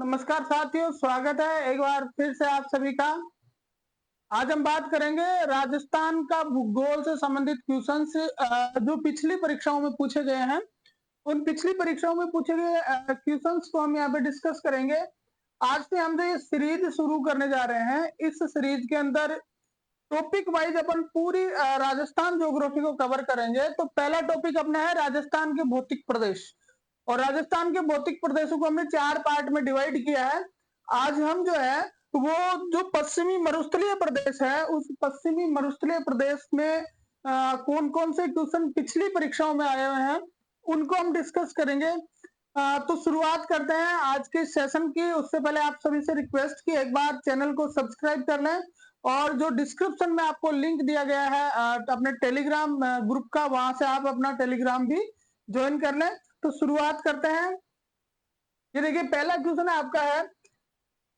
नमस्कार साथियों, स्वागत है एक बार फिर से आप सभी का। आज हम बात करेंगे राजस्थान का भूगोल से संबंधित क्वेश्चंस जो पिछली परीक्षाओं में पूछे गए हैं। उन पिछली परीक्षाओं में पूछे गए क्वेश्चंस को हम यहाँ पे डिस्कस करेंगे। आज से हम जो ये सीरीज शुरू करने जा रहे हैं, इस सीरीज के अंदर टॉपिक वाइज अपन पूरी राजस्थान ज्योग्राफी को कवर करेंगे। तो पहला टॉपिक अपना है राजस्थान के भौतिक प्रदेश, और राजस्थान के भौतिक प्रदेशों को हमने 4 पार्ट में डिवाइड किया है। आज हम जो है वो जो पश्चिमी मरुस्थलीय प्रदेश है, उस पश्चिमी मरुस्थलीय प्रदेश में कौन कौन से क्वेश्चन पिछली परीक्षाओं में आए हुए हैं, उनको हम डिस्कस करेंगे। तो शुरुआत करते हैं आज के सेशन की। उससे पहले आप सभी से रिक्वेस्ट की एक बार चैनल को सब्सक्राइब कर लें, और जो डिस्क्रिप्शन में आपको लिंक दिया गया है अपने टेलीग्राम ग्रुप का, वहां से आप अपना टेलीग्राम भी ज्वाइन कर लें। तो शुरुआत करते हैं। ये देखिए, पहला क्वेश्चन आपका है,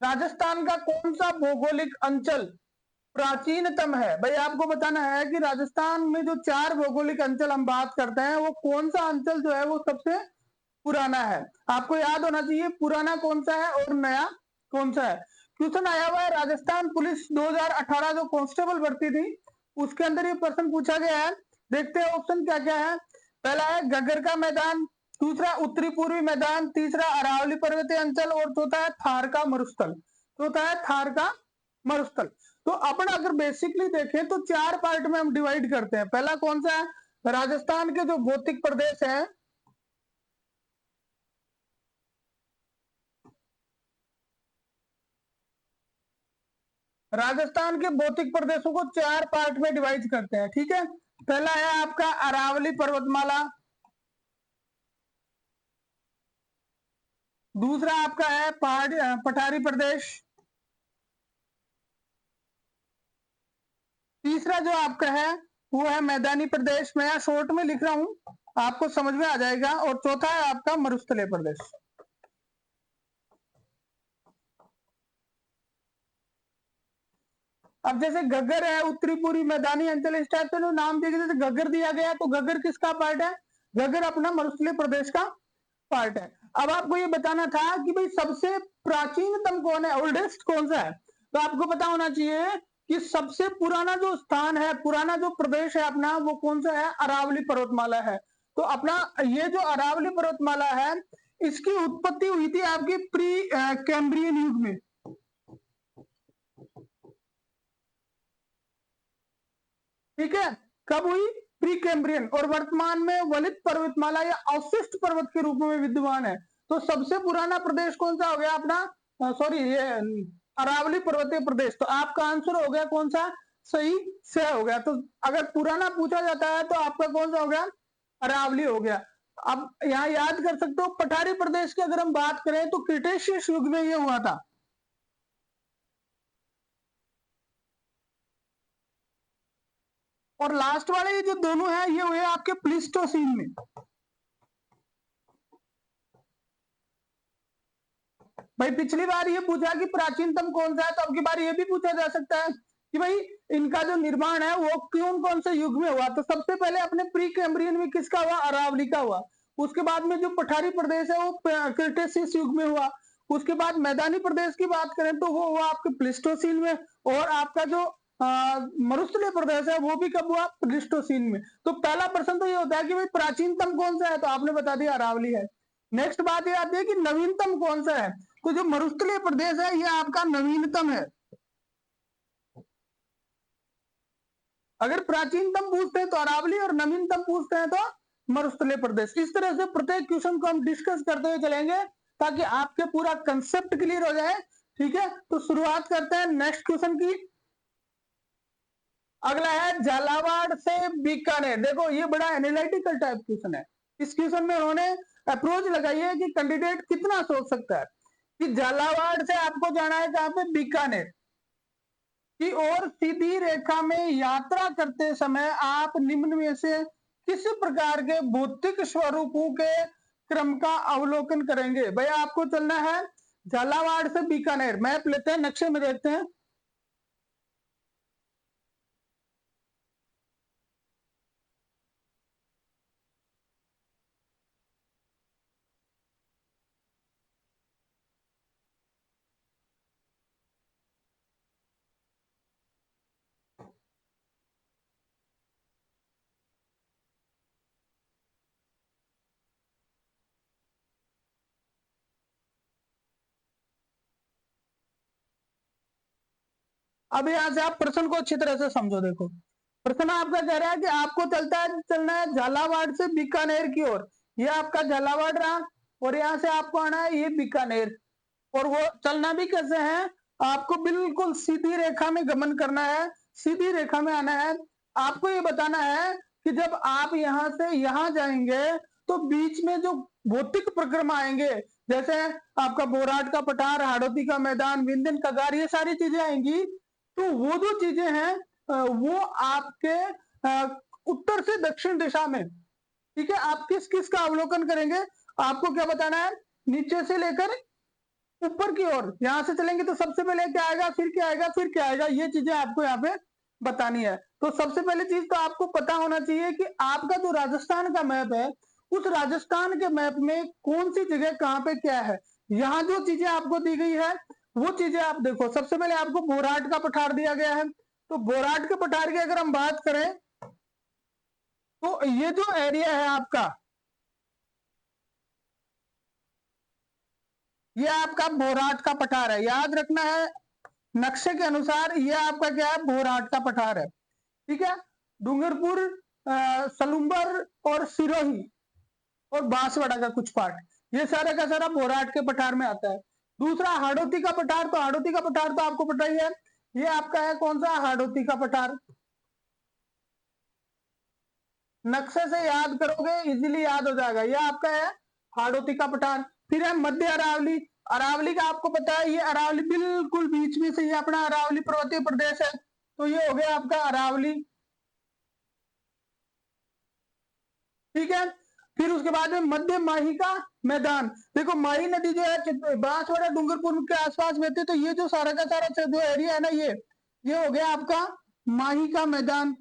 राजस्थान का कौन सा भौगोलिक अंचल प्राचीनतम है। भाई आपको बताना है कि राजस्थान में जो 4 भौगोलिक अंचल हम बात करते हैं, वो कौन सा अंचल जो है वो सबसे पुराना है। आपको याद होना चाहिए पुराना कौन सा है और नया कौन सा है। क्वेश्चन आया हुआ है राजस्थान पुलिस 2018 जो कांस्टेबल भर्ती थी, उसके अंदर ये प्रश्न पूछा गया है। देखते हैं ऑप्शन क्या क्या है। पहला है घग्गर का मैदान, दूसरा उत्तरी पूर्वी मैदान, तीसरा अरावली पर्वतीय अंचल, और चौथा है थार का मरुस्थल। चौथा है थार का मरुस्थल। तो अपन अगर बेसिकली देखें तो 4 पार्ट में हम डिवाइड करते हैं। पहला कौन सा है, राजस्थान के जो भौतिक प्रदेश है, राजस्थान के भौतिक प्रदेशों को 4 पार्ट में डिवाइड करते हैं, ठीक है। पहला है आपका अरावली पर्वतमाला, दूसरा आपका है पहाड़ी पठारी प्रदेश, तीसरा जो आपका है वो है मैदानी प्रदेश। मैं यहाँ शॉर्ट में लिख रहा हूं, आपको समझ में आ जाएगा। और चौथा है आपका मरुस्थलीय प्रदेश। अब जैसे घग्गर है, उत्तरी पूर्वी मैदानी अंचल, इस टाइप से जो नाम दिए गए, जैसे घग्गर दिया गया है, तो घग्गर किसका पार्ट है, घग्गर अपना मरुस्थलीय प्रदेश का पार्ट है। अब आपको ये बताना था कि भाई सबसे प्राचीनतम कौन है, ओल्डेस्ट कौन सा है। तो आपको पता होना चाहिए कि सबसे पुराना जो स्थान है, पुराना जो प्रदेश है अपना, वो कौन सा है, अरावली पर्वतमाला है। तो अपना ये जो अरावली पर्वतमाला है, इसकी उत्पत्ति हुई थी आपकी प्री कैम्ब्रियन युग में। ठीक है, कब हुई, प्री कैम्ब्रियन, और वर्तमान में वलित पर्वतमाला या अवशिष्ट पर्वत के रूप में विद्यमान है। तो सबसे पुराना प्रदेश कौन सा हो गया अपना, सॉरी ये अरावली पर्वतीय प्रदेश। तो आपका आंसर हो गया कौन सा, सही से हो गया। तो अगर पुराना पूछा जाता है तो आपका कौन सा हो गया, अरावली हो गया। अब यहाँ याद कर सकते हो, पठारी प्रदेश की अगर हम बात करें तो क्रिटेशियस युग में ये हुआ था। और लास्ट वाले ये जो दोनों है, ये हुए आपके प्लिस्टोसीन में। भाई पिछली बार ये पूछा कि प्राचीनतम कौन सा है, तो अब की बार ये भी पूछा जा सकता है कि भाई इनका जो निर्माण है वो कौन कौन से युग में हुआ। तो सबसे पहले अपने प्री कैम्ब्रियन में किसका हुआ, अरावली का हुआ। उसके बाद में जो पठारी प्रदेश है वो क्रिटेशियस युग में हुआ। उसके बाद मैदानी प्रदेश की बात करें तो वो हुआ आपके प्लिस्टोसीन में। और आपका जो मरुस्थलीय प्रदेश है वो भी कब हुआ, प्लिस्टोसीन में। तो पहला प्रश्न तो ये होता है कि भाई प्राचीनतम कौन सा है, तो आपने बता दिया अरावली है। नेक्स्ट बात ये आती है कि नवीनतम कौन सा है। तो जो मरुस्थलीय प्रदेश है ये आपका नवीनतम है। अगर प्राचीनतम पूछते हैं तो अरावली, और नवीनतम पूछते हैं तो मरुस्थलीय प्रदेश। इस तरह से प्रत्येक क्वेश्चन को हम डिस्कस करते हुए चलेंगे ताकि आपके पूरा कंसेप्ट क्लियर हो जाए। ठीक है, तो शुरुआत करते हैं नेक्स्ट क्वेश्चन की। अगला है झालावाड़ से बीकानेर। देखो ये बड़ा एनालिटिकल टाइप क्वेश्चन है। इस क्वेश्चन में उन्होंने अप्रोच लगाई है कि कैंडिडेट कितना सोच सकता है। कि झालावाड़ से आपको जाना है कहां पे, बीकानेर की ओर सीधी रेखा में यात्रा करते समय आप निम्न में से किस प्रकार के भौतिक स्वरूपों के क्रम का अवलोकन करेंगे। भाई आपको चलना है झालावाड़ से बीकानेर। मैप लेते हैं, नक्शे में देखते हैं। अब यहाँ से आप प्रश्न को अच्छी तरह से समझो। देखो प्रश्न आपका कह रहा है कि आपको चलना है झालावाड़ से बीकानेर की ओर। ये आपका झालावाड़ रहा और यहाँ से आपको आना है ये बीकानेर। और वो चलना भी कैसे है, आपको बिल्कुल सीधी रेखा में गमन करना है, सीधी रेखा में आना है। आपको ये बताना है कि जब आप यहाँ से यहाँ जाएंगे तो बीच में जो भौतिक परिक्रमा आएंगे, जैसे आपका बोराट का पठार, हाड़ौती का मैदान, विंध्यन कगार, ये सारी चीजें आएंगी। तो वो जो चीजें हैं वो आपके उत्तर से दक्षिण दिशा में, ठीक है। आप किस किस का अवलोकन करेंगे, आपको क्या बताना है, नीचे से लेकर ऊपर की ओर। यहां से चलेंगे तो सबसे पहले क्या आएगा, फिर क्या आएगा, फिर क्या आएगा, ये चीजें आपको यहाँ पे बतानी है। तो सबसे पहले चीज तो आपको पता होना चाहिए कि आपका जो राजस्थान का मैप है, उस राजस्थान के मैप में कौन सी जगह कहाँ पे क्या है। यहाँ जो चीजें आपको दी गई है वो चीजें आप देखो। सबसे पहले आपको बोराट का पठार दिया गया है, तो बोराट के पठार की अगर हम बात करें तो ये जो एरिया है आपका, ये आपका बोराट का पठार है। याद रखना है नक्शे के अनुसार ये आपका क्या है, बोराट का पठार है, ठीक है। डूंगरपुर, सलुम्बर और सिरोही और बांसवाड़ा का कुछ पार्ट, ये सारा का सारा बोराट के पठार में आता है। दूसरा हाड़ौती का पठार, तो हाड़ौती का पठार तो आपको पता ही है, ये आपका है कौन सा, हाड़ौती का पठार। नक्शे से याद करोगे इजीली याद हो जाएगा, ये आपका है हाड़ौती का पठार। फिर है मध्य अरावली। अरावली का आपको पता है, ये अरावली बिल्कुल बीच में से ये अपना अरावली पर्वतीय प्रदेश है, तो ये हो गया आपका अरावली, ठीक है। फिर उसके बाद में मध्य माही का मैदान। देखो माही नदी जो है बांसवाड़ा डूंगरपुर के आसपास में थे, तो ये जो सारा का सारा जो एरिया है ना, ये हो गया आपका माही का मैदान।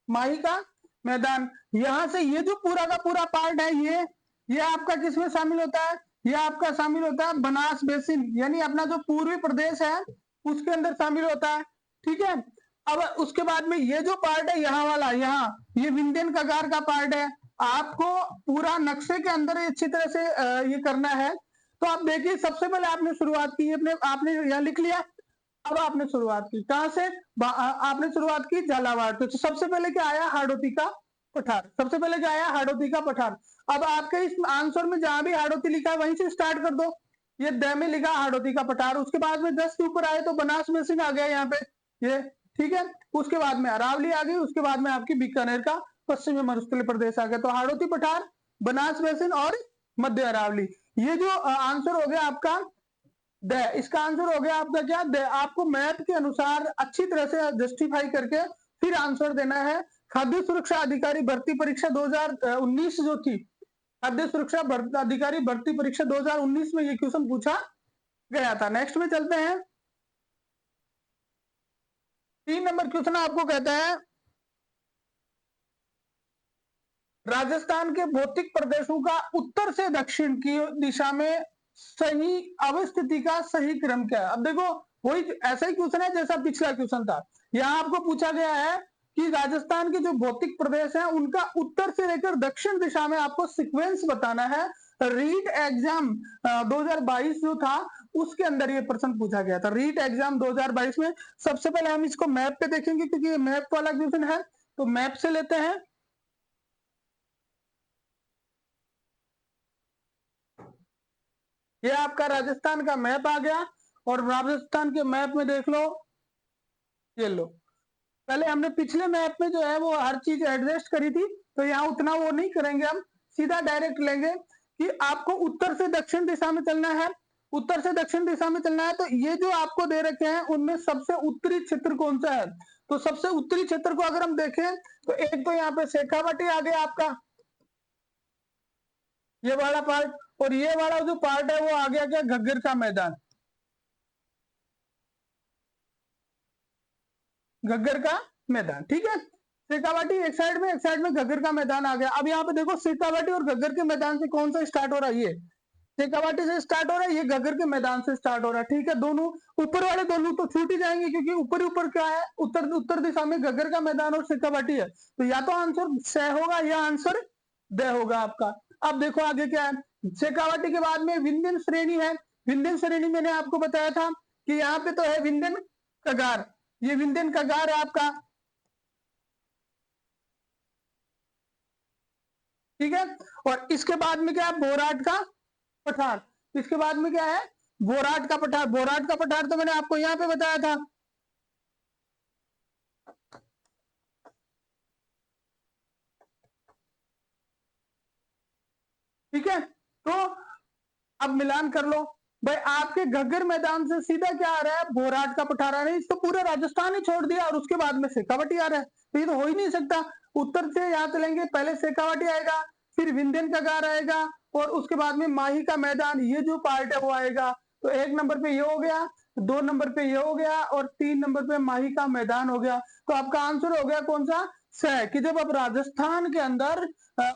माही का मैदान, यहां से ये जो पूरा का पूरा पार्ट है, ये आपका किसमें शामिल होता है, ये आपका शामिल होता है बनास बेसिन, यानी अपना जो पूर्वी प्रदेश है उसके अंदर शामिल होता है, ठीक है। अब उसके बाद में ये जो पार्ट है यहाँ वाला, यहाँ ये विंध्यन कगार का पार्ट है। आपको पूरा नक्शे के अंदर अच्छी तरह से ये करना है। तो आप देखिए सबसे पहले आपने शुरुआत की, आपने यहाँ लिख लिया। अब आपने शुरुआत की कहां से, आपने शुरुआत की झालावाड़ से। तो सबसे पहले क्या आया, हाड़ौती का पठार। सबसे पहले क्या आया, हाड़ौती का पठार। अब आपके इस आंसर में जहां भी हाड़ौती लिखा है वहीं से स्टार्ट कर दो। ये द में लिखा हाड़ौती का पठार, उसके बाद में 10 के ऊपर आए तो बनास बेसिन आ गया यहाँ पे, ये ठीक है। उसके बाद में अरावली आ गई, उसके बाद में आपकी बीकानेर का पश्चिमी मरुस्थलीय प्रदेश आ गया। तो हाड़ौती पठार, बनास बेसिन और मध्य अरावली, ये जो आंसर हो गया आपका द। इसका आंसर हो गया आपका क्या, द। आपको मैथ के अनुसार अच्छी तरह से जस्टिफाई करके फिर आंसर देना है। खाद्य सुरक्षा अधिकारी भर्ती परीक्षा 2019 जो थी, खाद्य सुरक्षा अधिकारी भर्ती परीक्षा 2019 में ये क्वेश्चन पूछा गया था। नेक्स्ट में चलते हैं। 3 नंबर क्वेश्चन आपको कहता है राजस्थान के भौतिक प्रदेशों का उत्तर से दक्षिण की दिशा में सही अवस्थिति का सही क्रम क्या है। अब देखो वही ऐसा ही क्वेश्चन है जैसा पिछला क्वेश्चन था। यहाँ आपको पूछा गया है कि राजस्थान के जो भौतिक प्रदेश हैं उनका उत्तर से लेकर दक्षिण दिशा में आपको सीक्वेंस बताना है। रीट एग्जाम 2022 जो था उसके अंदर ये प्रश्न पूछा गया था, रीट एग्जाम 2022 में। सबसे पहले हम इसको मैप पे देखेंगे क्योंकि ये मैप वाला क्वेश्चन है, तो मैप से लेते हैं। ये आपका राजस्थान का मैप आ गया और राजस्थान के मैप में देख लो, ये लो। पहले हमने पिछले मैप में जो है वो हर चीज एडजस्ट करी थी, तो यहाँ उतना वो नहीं करेंगे, हम सीधा डायरेक्ट लेंगे कि आपको उत्तर से दक्षिण दिशा में चलना है। उत्तर से दक्षिण दिशा में चलना है, तो ये जो आपको दे रखे हैं उनमें सबसे उत्तरी क्षेत्र कौन सा है। तो सबसे उत्तरी क्षेत्र को अगर हम देखें तो एक तो यहाँ पे शेखावाटी आ गया आपका, ये वाला पार्ट, और ये वाला जो पार्ट है वो आ गया क्या, घग्गर का मैदान, घग्गर का मैदान, ठीक है। शेखावाटी एक साइड में घग्गर का मैदान आ गया। अब यहाँ पे देखो शेखावाटी और घग्गर के मैदान से कौन सा स्टार्ट हो रहा है, ये शेखावाटी से स्टार्ट हो रहा है, ये घग्गर के मैदान से स्टार्ट हो रहा है, ठीक है। दोनों ऊपर वाले दोनों तो छूट ही जाएंगे क्योंकि ऊपर ऊपर क्या है, उत्तर उत्तर दिशा में घग्गर का मैदान और शेखावाटी है। तो या तो आंसर 6 होगा या आंसर द होगा आपका। अब देखो आगे क्या है, शेखावाटी के बाद में विंध्यन श्रेणी है। विंध्यन श्रेणी मैंने आपको बताया था कि यहाँ पे तो है विंध्यन कगार, ये विंध्यन कगार है आपका, ठीक है। और इसके बाद में क्या है, बोराट का पठार। इसके बाद में क्या है, बोराट का पठार। बोराट का पठार तो मैंने आपको यहाँ पे बताया था, ठीक है। तो अब मिलान कर लो भाई, आपके घग्गर मैदान से सीधा क्या आ रहा है, बोराट का पठार आ रहा है। इसको पूरा राजस्थान ही छोड़ दिया और उसके बाद में शेखावाटी आ रहा है, तो ये तो हो ही नहीं सकता। उत्तर से याद चलेंगे, पहले शेखावाटी आएगा, फिर विंध्यन कगार आएगा, और उसके बाद में माही का मैदान, ये जो पार्ट है वो आएगा। तो 1 नंबर पे ये हो गया, 2 नंबर पे ये हो गया, और 3 नंबर पे माही का मैदान हो गया। तो आपका आंसर हो गया कौन सा, स, कि जब आप राजस्थान के अंदर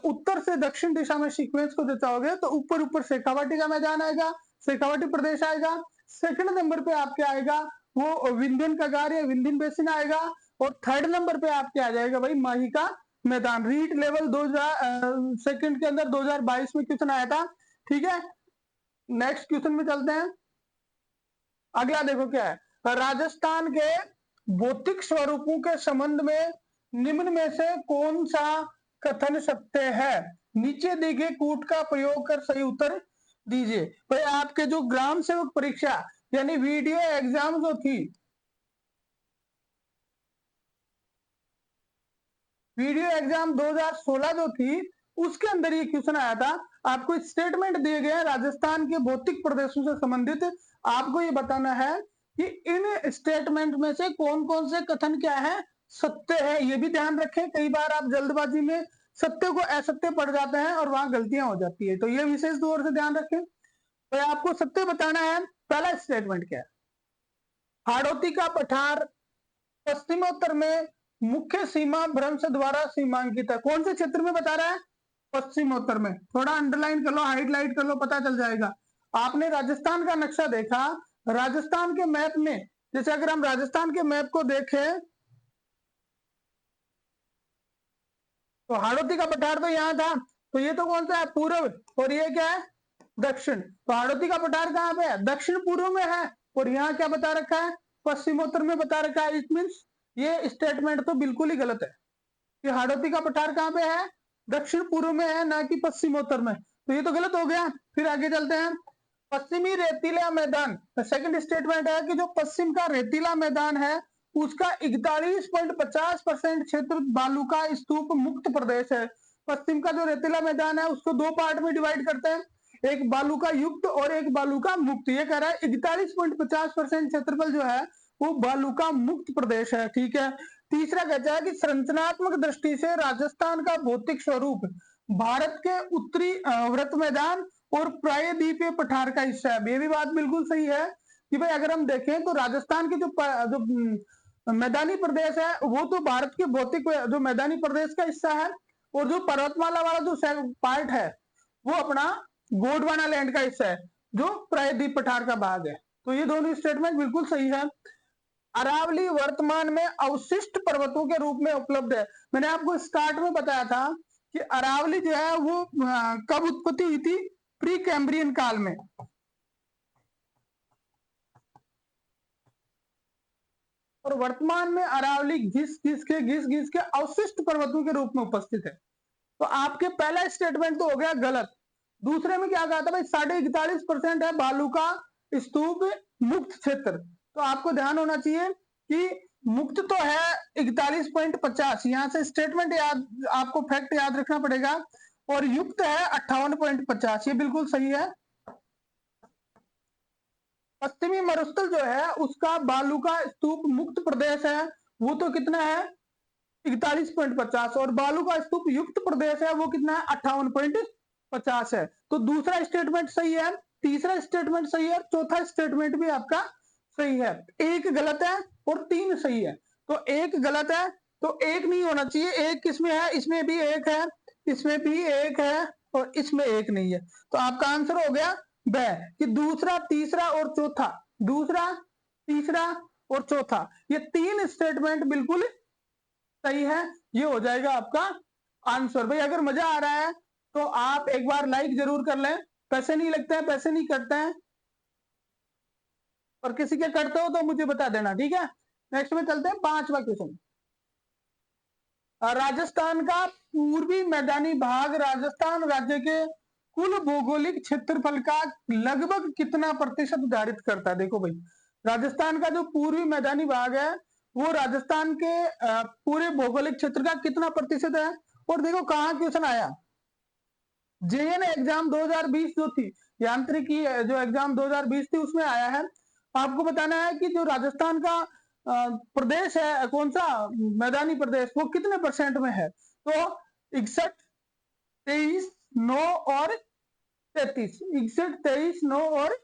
उत्तर से दक्षिण दिशा में सीक्वेंस को जचाओगे तो ऊपर ऊपर शेखावाटी का मैदान आएगा, शेखावाटी प्रदेश आएगा। सेकंड नंबर पे आपके आएगा वो विंध्यन कगार या विंध्यन बेसिन आएगा, और थर्ड नंबर पे आपके आ जाएगा भाई माही का मैदान। रीट लेवल 2000 सेकंड के अंदर 2022 में क्वेश्चन आया था, ठीक है। नेक्स्ट क्वेश्चन में चलते हैं। अगला देखो क्या है, राजस्थान के भौतिक स्वरूपों के संबंध में निम्न में से कौन सा कथन सत्य है, नीचे दिए कूट का प्रयोग कर सही उत्तर दीजिए। भाई आपके जो ग्राम सेवक परीक्षा यानी वीडियो एग्जाम जो थी, वीडियो एग्जाम 2016 जो थी, उसके अंदर ये क्वेश्चन आया था। आपको स्टेटमेंट दिए गए हैं राजस्थान के भौतिक प्रदेशों से संबंधित, आपको ये बताना है कि इन स्टेटमेंट में से कौन कौन से कथन क्या है, सत्य है। ये भी ध्यान रखें, कई बार आप जल्दबाजी में सत्य को असत्य पढ़ जाते हैं और वहां गलतियां हो जाती है, तो ये विशेष तौर से ध्यान रखें। तो आपको सत्य बताना है। पहला स्टेटमेंट क्या है, हाड़ौती का पठार पश्चिमोत्तर में मुख्य सीमा भ्रंश द्वारा सीमांकित है। कौन से क्षेत्र में बता रहा है, पश्चिमोत्तर में। थोड़ा अंडरलाइन कर लो, हाईलाइट कर लो, पता चल जाएगा। आपने राजस्थान का नक्शा देखा, राजस्थान के मैप में, जैसे अगर हम राजस्थान के मैप को देखें तो हाड़ौती का पठार तो यहाँ था, तो ये तो कौन सा है, पूर्व, और ये क्या है, दक्षिण। तो हाड़ौती का पठार कहाँ पे है, दक्षिण पूर्व में है, और यहाँ क्या बता रखा है, पश्चिमोत्तर में बता रखा है। इट मीन्स ये स्टेटमेंट तो बिल्कुल ही गलत है कि हाड़ौती का पठार कहाँ पे है, दक्षिण पूर्व में है, ना कि पश्चिमोत्तर में। तो ये तो गलत हो गया। फिर आगे चलते हैं, पश्चिमी रेतीला मैदान, सेकंड स्टेटमेंट है कि जो पश्चिम का रेतीला मैदान है उसका 41.50% क्षेत्र बालू का स्तूप मुक्त प्रदेश है। पश्चिम का जो रेतीला मैदान है उसको 2 पार्ट में डिवाइड करते हैं, एक बालू का युक्त और एक बालू का मुक्त। ये कह रहा है 41.50% क्षेत्रफल जो है वो बालू का मुक्त प्रदेश है, ठीक है। तीसरा कहता है कि संरचनात्मक दृष्टि से राजस्थान का भौतिक स्वरूप भारत के उत्तरी व्रत मैदान और प्रायद्वीपीय पठार का हिस्सा है। ये भी बात बिल्कुल सही है कि भाई अगर हम देखें तो राजस्थान के जो मैदानी प्रदेश है वो तो भारत के भौतिक जो मैदानी प्रदेश का हिस्सा है, और जो पर्वतमाला वाला जो पार्ट है वो अपना गोंडवाना लैंड का हिस्सा है जो प्रायद्वीप पठार का भाग है। तो ये दोनों स्टेटमेंट बिल्कुल सही है। अरावली वर्तमान में अवशिष्ट पर्वतों के रूप में उपलब्ध है। मैंने आपको स्टार्ट में बताया था कि अरावली जो है वो कब उत्पत्ति हुई थी, प्री कैम्ब्रियन काल में, और वर्तमान में अरावली घिस घिस के अवशिष्ट पर्वतों के रूप में उपस्थित है। तो आपके पहला स्टेटमेंट तो हो गया गलत। दूसरे में क्या कहा था भाई, 41.5% है बालू का स्तूप मुक्त क्षेत्र। तो आपको ध्यान होना चाहिए कि मुक्त तो है 41.50, यहां से स्टेटमेंट याद, आपको फैक्ट याद रखना पड़ेगा, और युक्त है 58.50, ये बिल्कुल सही है। पश्चिमी मरुस्थल जो है उसका बालू का स्तूप मुक्त प्रदेश है, वो तो कितना है 41.50, और बालू का स्तूप युक्त प्रदेश है वो कितना है 58.50 है। तो दूसरा स्टेटमेंट सही है, तीसरा स्टेटमेंट सही है, चौथा स्टेटमेंट भी आपका सही है। एक गलत है और 3 सही है। तो एक गलत है तो एक नहीं होना चाहिए, एक किसमें है, इसमें भी एक है, इसमें भी एक है, और इसमें एक नहीं है। तो आपका आंसर हो गया ब, कि दूसरा, तीसरा और चौथा, दूसरा, तीसरा और चौथा, ये 3 स्टेटमेंट बिल्कुल सही है। ये हो जाएगा आपका आंसर। भाई अगर मजा आ रहा है तो आप एक बार लाइक जरूर कर लें। पैसे नहीं लगते हैं, पैसे नहीं कटते हैं, और किसी के करते हो तो मुझे बता देना, ठीक है। नेक्स्ट में चलते हैं, 5वां क्वेश्चन। राजस्थान का पूर्वी मैदानी भाग राजस्थान राज्य के कुल भौगोलिक क्षेत्रफल का लगभग कितना प्रतिशत धारित करता है? देखो भाई, राजस्थान का जो पूर्वी मैदानी भाग है वो राजस्थान के पूरे भौगोलिक क्षेत्र का कितना प्रतिशत है? और देखो कहाँ क्वेश्चन आया, जेएन एग्जाम 2020 जो थी, यांत्रिकी जो एग्जाम 2020 थी उसमें आया है। आपको बताना है कि जो राजस्थान का प्रदेश है, कौन सा मैदानी प्रदेश, वो कितने परसेंट में है? तो 61, 23, 9 और 33। 61, 23, 9 और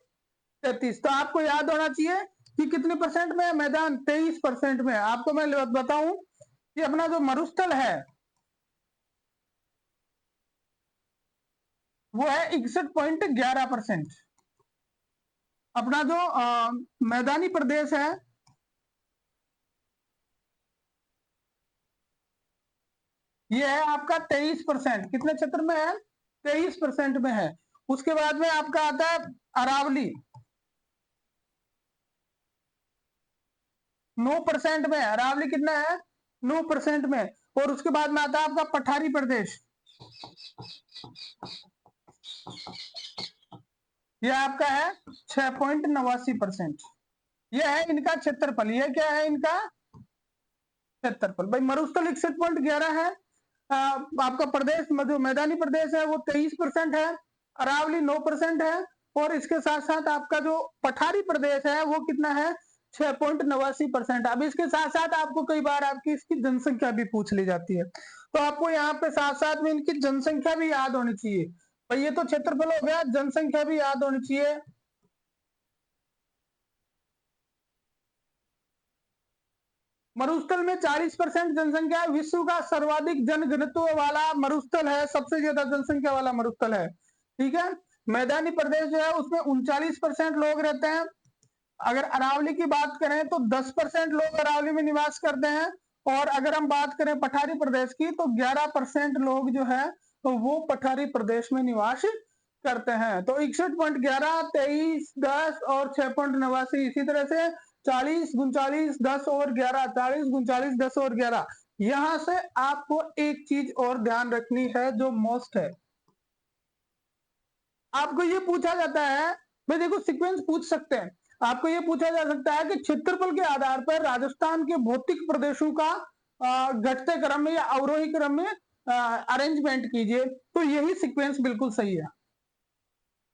33। तो आपको याद होना चाहिए कि कितने परसेंट में है मैदान? 23% में है। आपको मैं बताऊं कि अपना जो मरुस्थल है वो है 61.11%। अपना जो मैदानी प्रदेश है ये है आपका 23%। कितने क्षेत्र में है? 23% में है। उसके बाद में आपका आता है अरावली, 9% में है। अरावली कितना है? 9% में। और उसके बाद में आता है आपका पठारी प्रदेश, ये आपका है 6.89%। ये है इनका क्षेत्रफल। ये क्या है इनका क्षेत्रफल? भाई मरुस्थल 61.11 है, आपका प्रदेश जो मैदानी प्रदेश है वो 23% है, अरावली 9% है, और इसके साथ साथ आपका जो पठारी प्रदेश है वो कितना है? 6.89%। अब इसके साथ साथ आपको कई बार आपकी इसकी जनसंख्या भी पूछ ली जाती है, तो आपको यहाँ पे साथ साथ में इनकी जनसंख्या भी याद होनी चाहिए। भाई ये तो क्षेत्रफल हो गया, जनसंख्या भी याद होनी चाहिए। मरुस्थल में 40% जनसंख्या है। विश्व का सर्वाधिक जनघनत्व वाला मरुस्थल है, सबसे ज्यादा जनसंख्या वाला मरुस्थल है, ठीक है। मैदानी प्रदेश जो है उसमें 39% लोग रहते हैं। अगर अरावली की बात करें तो 10% लोग अरावली में निवास करते हैं, और अगर हम बात करें पठारी प्रदेश की तो 11% लोग जो है तो वो पठारी प्रदेश में निवास करते हैं। तो 61.11, 23, 10 और 6.89, इसी तरह से 40, 39, 10 और 11, 40, 39, 10 और 11। यहां से आपको एक चीज और ध्यान रखनी है जो मोस्ट है, आपको ये पूछा जाता है, भाई देखो सीक्वेंस पूछ सकते हैं, आपको ये पूछा जा सकता है कि क्षेत्रफल के आधार पर राजस्थान के भौतिक प्रदेशों का घटते क्रम में या अवरोही क्रम में अरेंजमेंट कीजिए। तो यही सीक्वेंस बिल्कुल सही है।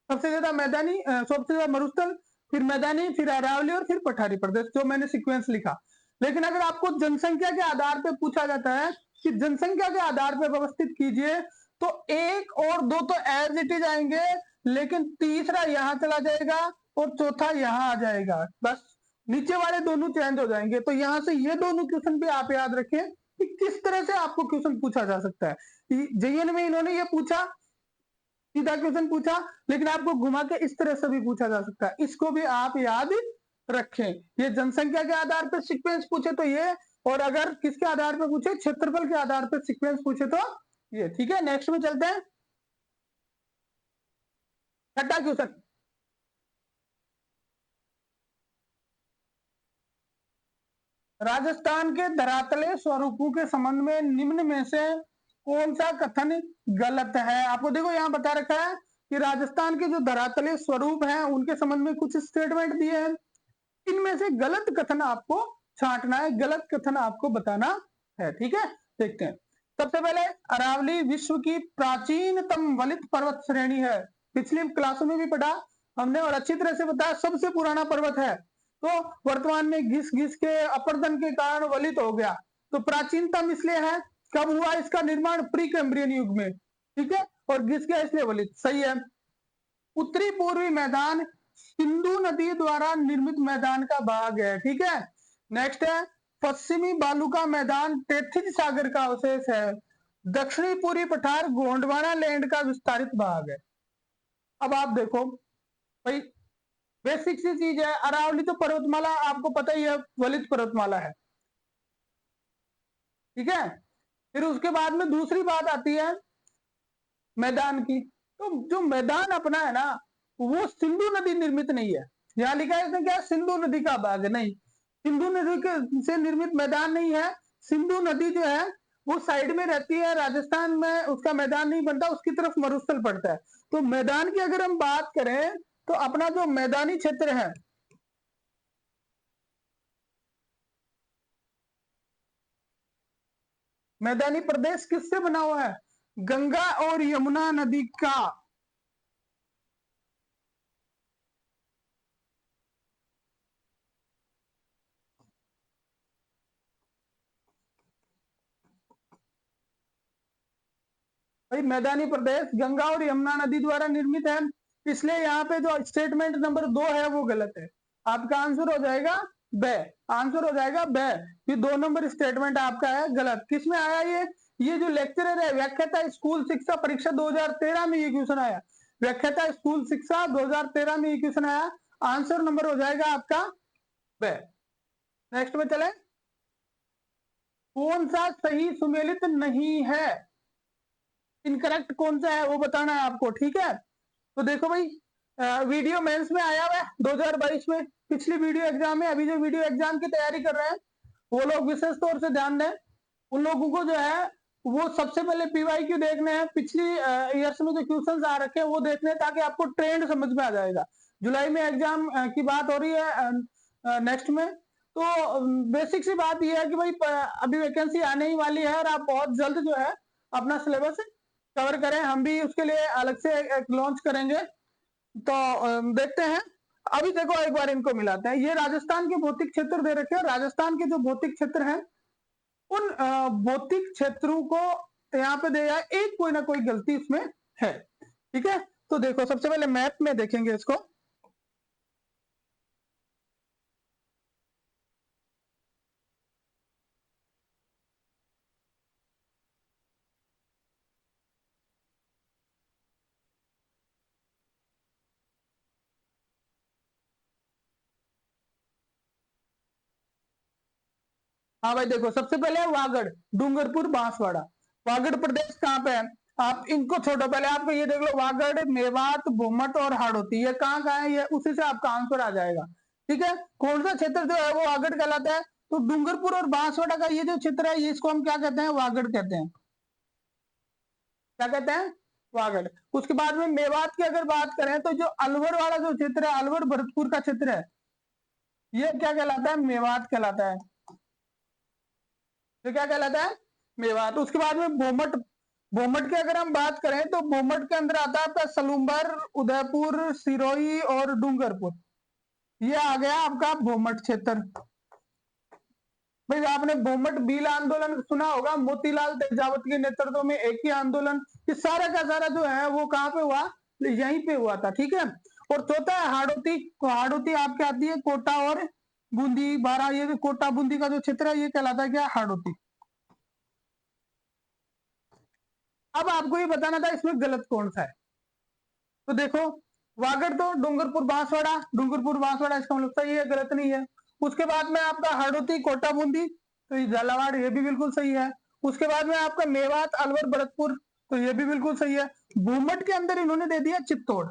सबसे ज्यादा मैदानी, सबसे ज्यादा मरुस्थल, फिर मैदानी, फिर अरावली और फिर पठारी प्रदेश, जो मैंने सीक्वेंस लिखा। लेकिन अगर आपको जनसंख्या के आधार पर पूछा जाता है कि जनसंख्या के आधार पर व्यवस्थित कीजिए, तो 1 और 2 तो एज इट इज आएंगे, लेकिन तीसरा यहां चला जाएगा और चौथा यहां आ जाएगा, बस नीचे वाले दोनों चेंज हो जाएंगे। तो यहां से ये दोनों क्वेश्चन भी आप याद रखें कि किस तरह से आपको क्वेश्चन पूछा जा सकता है। जेएन में इन्होंने ये पूछा, सीधा क्वेश्चन पूछा, लेकिन आपको घुमा के इस तरह से भी पूछा जा सकता है, इसको भी आप याद रखें। ये जनसंख्या के आधार पर सीक्वेंस पूछे तो ये, और अगर किसके आधार पर पूछे, क्षेत्रफल के आधार पर सीक्वेंस पूछे तो ये, ठीक है। नेक्स्ट में चलते हैं, छठा क्वेश्चन। राजस्थान के धरातलीय स्वरूपों के संबंध में निम्न में से कौन सा कथन गलत है? आपको देखो यहां बता रखा है कि राजस्थान के जो धरातलीय स्वरूप हैं उनके संबंध में कुछ स्टेटमेंट दिए हैं, इनमें से गलत कथन आपको छांटना है, गलत कथन आपको बताना है, ठीक है। देखते हैं, सबसे पहले अरावली विश्व की प्राचीनतम वलित पर्वत श्रेणी है। पिछली क्लासों में भी पढ़ा हमने और अच्छी तरह से बताया, सबसे पुराना पर्वत है, तो वर्तमान में घिस घिस के अपर्दन के कारण वलित हो गया। तो प्राचीनतम इसलिए है, कब हुआ इसका निर्माण? प्री कैम्ब्रियन युग में, ठीक है, और घिस गया इसलिए वलित, सही है। उत्तरी पूर्वी मैदान सिंधु नदी द्वारा निर्मित मैदान का भाग है, ठीक है। नेक्स्ट है, पश्चिमी बालू का मैदान तेथिज सागर का अवशेष है। दक्षिणी पूर्वी पठार गोंडवाना लैंड का विस्तारित भाग है। अब आप देखो भाई, बेसिक सी चीज है, अरावली तो पर्वतमाला आपको पता ही है, वलित पर्वतमाला है, ठीक है। फिर उसके बाद में दूसरी बात आती है मैदान की। तो जो मैदान अपना है ना, वो सिंधु नदी निर्मित नहीं है। यहाँ लिखा है इसने क्या, सिंधु नदी का भाग नहीं, सिंधु नदी से निर्मित मैदान नहीं है। सिंधु नदी जो है वो साइड में रहती है, राजस्थान में उसका मैदान नहीं बनता, उसकी तरफ मरुस्थल पड़ता है। तो मैदान की अगर हम बात करें तो अपना जो मैदानी क्षेत्र है, मैदानी प्रदेश किससे बना हुआ है, गंगा और यमुना नदी का। भाई मैदानी प्रदेश गंगा और यमुना नदी द्वारा निर्मित है, इसलिए यहाँ पे जो स्टेटमेंट नंबर 2 है वो गलत है। आपका आंसर हो जाएगा ब, आंसर हो जाएगा ब। ये 2 नंबर स्टेटमेंट आपका है गलत। किसमें आया ये जो लेक्चरर है, व्याख्याता स्कूल शिक्षा परीक्षा 2013 में ये क्वेश्चन आया, व्याख्याता स्कूल शिक्षा 2013 में ये क्वेश्चन आया। आंसर नंबर हो जाएगा आपका ब। नेक्स्ट में चले, कौन सा सही सुमेलित नहीं है, इनकरेक्ट कौन सा है वो बताना है आपको, ठीक है। तो देखो भाई, वीडियो मेंस में आया हुआ है 2022 में, पिछली वीडियो एग्जाम में। अभी जो वीडियो एग्जाम की तैयारी कर रहे हैं वो लोग विशेष तौर से ध्यान दें, उन लोगों को जो है वो सबसे पहले पीवाईक्यू देखने हैं, पिछली ईयर्स में जो क्वेश्चंस आ रखे हैं वो देखने हैं, ताकि आपको ट्रेंड समझ में आ जाएगा। जुलाई में एग्जाम की बात हो रही है नेक्स्ट में, तो बेसिक सी बात यह है कि भाई अभी वैकेंसी आने ही वाली है और आप बहुत जल्द जो है अपना सिलेबस कवर करें। हम भी उसके लिए अलग से एक लॉन्च करेंगे, तो देखते हैं। अभी देखो एक बार इनको मिलाते हैं। ये राजस्थान के भौतिक क्षेत्र दे रखे हैं, राजस्थान के जो भौतिक क्षेत्र हैं उन भौतिक क्षेत्रों को यहाँ पे दिया है, एक कोई ना कोई गलती इसमें है, ठीक है। तो देखो सबसे पहले मैप में देखेंगे इसको। हाँ भाई देखो, सबसे पहले है वागड़, डूंगरपुर, बांसवाड़ा। वागड़ प्रदेश कहाँ पे है, आप इनको छोड़ो, पहले आप ये देख लो, वागड़, मेवात, भूमट और हाड़ौती, ये कहाँ है, ये उसी से आपका आंसर आ जाएगा, ठीक है। कौन सा क्षेत्र जो है वो वागड़ कहलाता है, तो डूंगरपुर और बांसवाड़ा का ये जो क्षेत्र है, ये इसको हम क्या कहते हैं, वागड़ कहते हैं। क्या कहते हैं, वागड़। उसके बाद में मेवात की अगर बात करें तो जो अलवर वाला जो क्षेत्र है, अलवर भरतपुर का क्षेत्र है, ये क्या कहलाता है, मेवात कहलाता है। तो क्या कहलाता है, मेवात। उसके बाद में भोमट, भोमट की अगर हम बात करें तो भोमट के अंदर आता है आपका सलूम्बर, उदयपुर, सिरोही और डूंगरपुर, ये आ गया आपका भोमट क्षेत्र। भाई आपने भोमट बील आंदोलन सुना होगा, मोतीलाल तेजावत के नेतृत्व में एक ही आंदोलन, ये सारा का सारा जो है वो कहाँ पे हुआ, यहीं पे हुआ था, ठीक है। और चौथा है हाड़ौती, हाड़ौती आपके आती है कोटा और बूंदी, बारह, ये कोटा बूंदी का जो क्षेत्र है ये कहलाता है क्या, हाड़ौती। अब आपको ये बताना था इसमें गलत कौन सा है। तो देखो, वागड़ तो डूंगरपुर बांसवाड़ा, डूंगरपुर बांसवाड़ा इसका मतलब सही है, गलत नहीं है। उसके बाद में आपका हाड़ौती, कोटा बूंदी, तो ये झालावाड़, ये भी बिल्कुल सही है। उसके बाद में आपका मेवात, अलवर, भरतपुर, तो ये भी बिल्कुल सही है। भूमट के अंदर इन्होंने दे दिया चित्तौड़,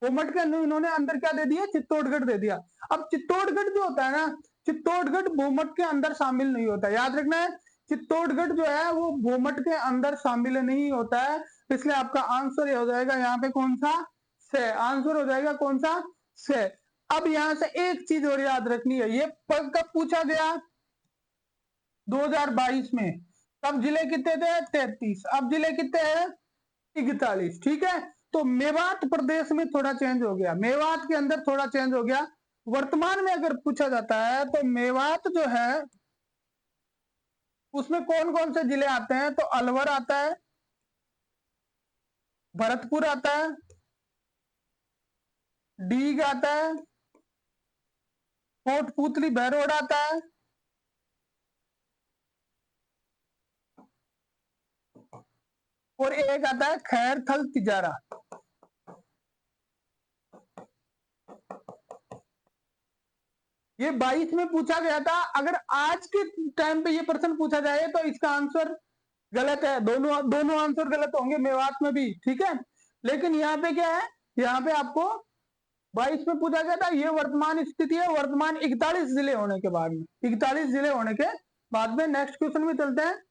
भूमट के अंदर इन्होंने अंदर क्या दे दिया, चित्तौड़गढ़ दे दिया। अब चित्तौड़गढ़ जो होता है ना, चित्तौड़गढ़ भूमट के अंदर शामिल नहीं होता, याद रखना है। चित्तौड़गढ़ जो है वो भूमट के अंदर शामिल नहीं होता है, इसलिए आपका आंसर ये हो जाएगा यहाँ पे कौन सा, से। आंसर हो जाएगा कौन सा, से। अब यहां से एक चीज और याद रखनी है, ये कब पूछा गया, 2022 में। तब जिले कितने थे, 33, अब जिले कितने हैं, 41, ठीक है। तो मेवात प्रदेश में थोड़ा चेंज हो गया, मेवात के अंदर थोड़ा चेंज हो गया। वर्तमान में अगर पूछा जाता है तो मेवात जो है उसमें कौन कौन से जिले आते हैं, तो अलवर आता है, भरतपुर आता है, डीग आता है, कोटपुतली बहरोड आता है, और एक आता है खैरथल तिजारा। ये 22 में पूछा गया था। अगर आज के टाइम पे ये प्रश्न पूछा जाए तो इसका आंसर गलत है, दोनों आंसर गलत होंगे, मेवात में भी, ठीक है। लेकिन यहाँ पे क्या है, यहाँ पे आपको 22 में पूछा गया था, ये वर्तमान स्थिति है वर्तमान 41 जिले होने के बाद में, 41 जिले होने के बाद में। नेक्स्ट क्वेश्चन में चलते हैं।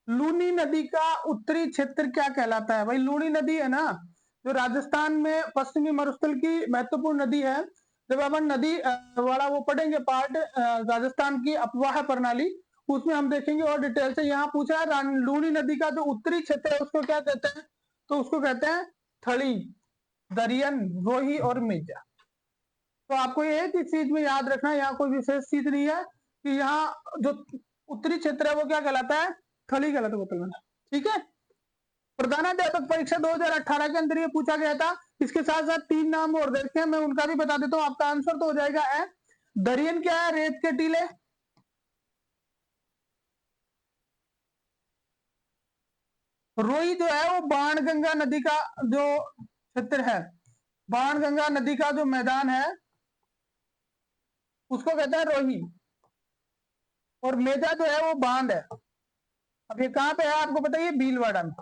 लूनी नदी का उत्तरी क्षेत्र क्या कहलाता है? भाई लूनी नदी है ना, जो राजस्थान में पश्चिमी मरुस्थल की महत्वपूर्ण नदी है। जब अपन नदी वाला वो पढ़ेंगे पार्ट राजस्थान की अपवाह प्रणाली, उसमें हम देखेंगे और डिटेल से। यहाँ पूछा है लूनी नदी का जो उत्तरी क्षेत्र है उसको क्या कहते हैं, तो उसको कहते हैं थली, दरियन, रोही और मेजा। तो आपको ये चीज में याद रखना है, यहाँ कोई विशेष चीज नहीं है कि यहाँ जो उत्तरी क्षेत्र है वो क्या कहलाता है, थली कहलाता है, ठीक है। प्रधानाध्यापक परीक्षा 2018 के अंदर ये पूछा गया था। इसके साथ साथ 3 नाम और देखते हैं, मैं उनका भी बता देता हूं, आपका आंसर तो हो जाएगा ए। दरियन क्या है, रेत के टीले। रोही जो है वो बाणगंगा नदी का जो क्षेत्र है, बाणगंगा नदी का जो मैदान है उसको कहते हैं रोही। और मेजा जो है वो बांध है। अब ये कहां पे है आपको पता है, भीलवाड़ा में।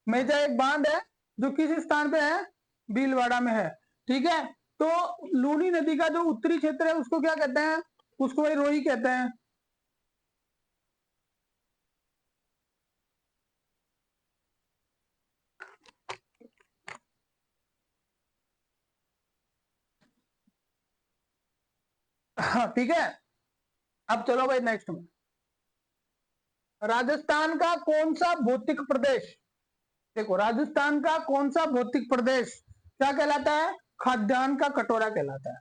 मेजा एक बांध है जो किस स्थान पे है, भीलवाड़ा में है, ठीक है। तो लूनी नदी का जो उत्तरी क्षेत्र है उसको क्या कहते हैं, उसको वही रोही कहते हैं। हाँ ठीक है। अब चलो भाई नेक्स्ट में, राजस्थान का कौन सा भौतिक प्रदेश, देखो राजस्थान का कौन सा भौतिक प्रदेश क्या कहलाता है, खाद्यान्न का कटोरा कहलाता है।